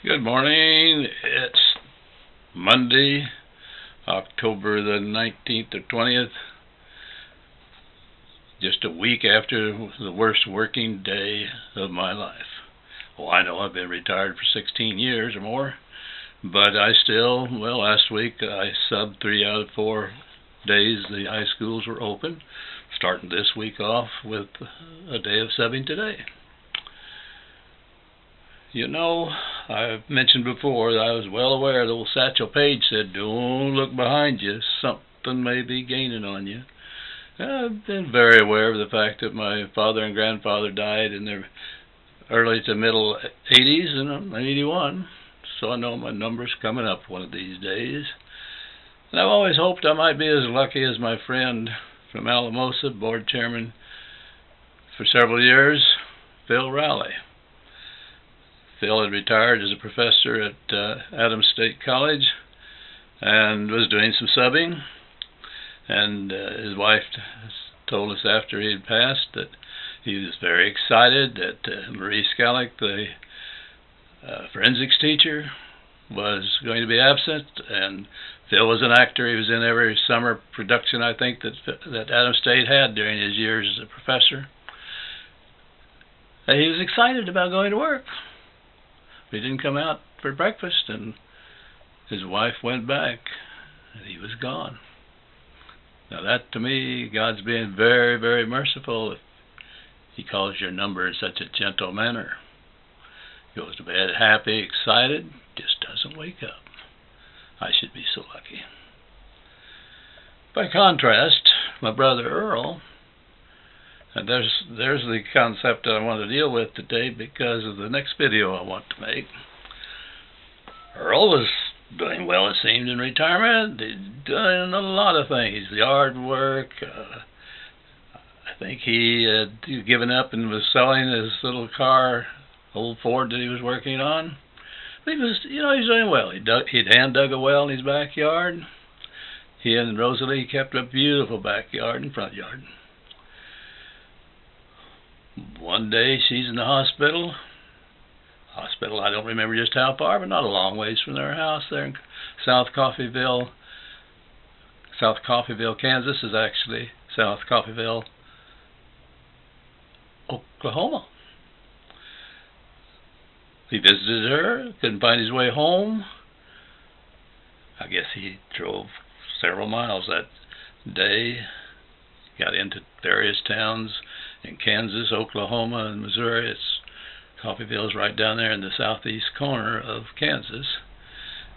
Good morning. It's Monday, October the 19th or 20th, just a week after the worst working day of my life. Well, I know I've been retired for 16 years or more, but I still, last week I subbed 3 out of 4 days the high schools were open, starting this week off with a day of subbing today. You know, I've mentioned before that I was well aware that old Satchel Paige said, "Don't look behind you, something may be gaining on you." I've been very aware of the fact that my father and grandfather died in their early to middle 80s, and I'm 81, so I know my number's coming up one of these days. And I've always hoped I might be as lucky as my friend from Alamosa, board chairman for several years, Phil Rowley. Phil had retired as a professor at Adams State College and was doing some subbing, and his wife told us after he had passed that he was very excited that Marie Scalick, the forensics teacher, was going to be absent, and Phil was an actor. He was in every summer production, I think, that Adams State had during his years as a professor. And he was excited about going to work. He didn't come out for breakfast, and his wife went back, and he was gone. Now that, to me, God's being very, very merciful if He calls your number in such a gentle manner. Goes to bed happy, excited, just doesn't wake up. I should be so lucky. By contrast, my brother Earl, and there's the concept that I want to deal with today because of the next video I want to make. Earl was doing well, it seemed, in retirement. He's doing a lot of things, yard work. I think he had given up and was selling his little car, old Ford that he was working on. But he was doing well. He'd hand dug a well in his backyard. He and Rosalie kept a beautiful backyard and front yard. One day she's in the hospital. I don't remember just how far, but not a long ways from their house there in South Coffeyville. South Coffeyville, Kansas is actually South Coffeyville, Oklahoma. He visited her, couldn't find his way home. I guess he drove several miles that day, got into various towns in Kansas, Oklahoma, and Missouri. Coffeyville is right down there in the southeast corner of Kansas.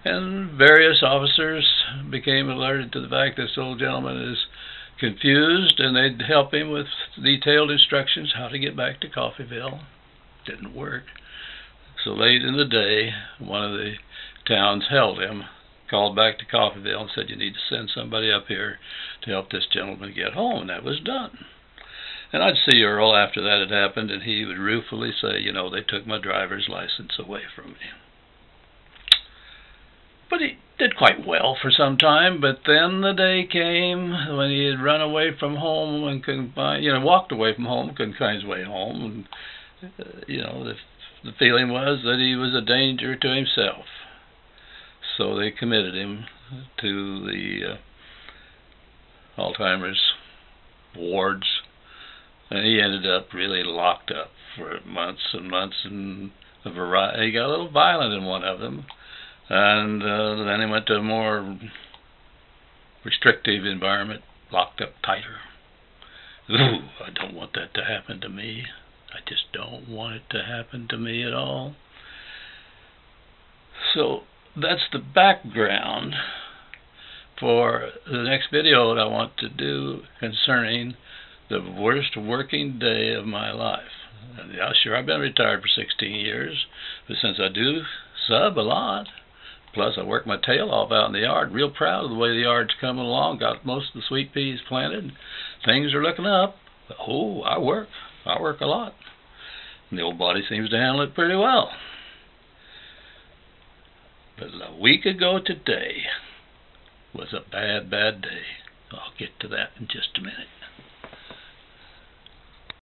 And various officers became alerted to the fact this old gentleman is confused, and they'd help him with detailed instructions how to get back to Coffeyville. Didn't work. So late in the day, one of the towns held him, called back to Coffeyville and said, "You need to send somebody up here to help this gentleman get home." And that was done. And I'd see Earl after that had happened, and he would ruefully say, "They took my driver's license away from me." But he did quite well for some time, but then the day came when he had run away from home and couldn't find, walked away from home, couldn't find his way home. And, the feeling was that he was a danger to himself. So they committed him to the Alzheimer's wards. And he ended up really locked up for months and months, and he got a little violent in one of them, and then he went to a more restrictive environment, locked up tighter. Ooh, I don't want that to happen to me. I just don't want it to happen to me at all. So that's the background for the next video that I want to do concerning the worst working day of my life. Yeah, sure, I've been retired for 16 years, but since I do sub a lot, plus I work my tail off out in the yard, real proud of the way the yard's coming along, got most of the sweet peas planted, things are looking up. I work a lot, and the old body seems to handle it pretty well. But a week ago today was a bad, bad day. I'll get to that in just a minute.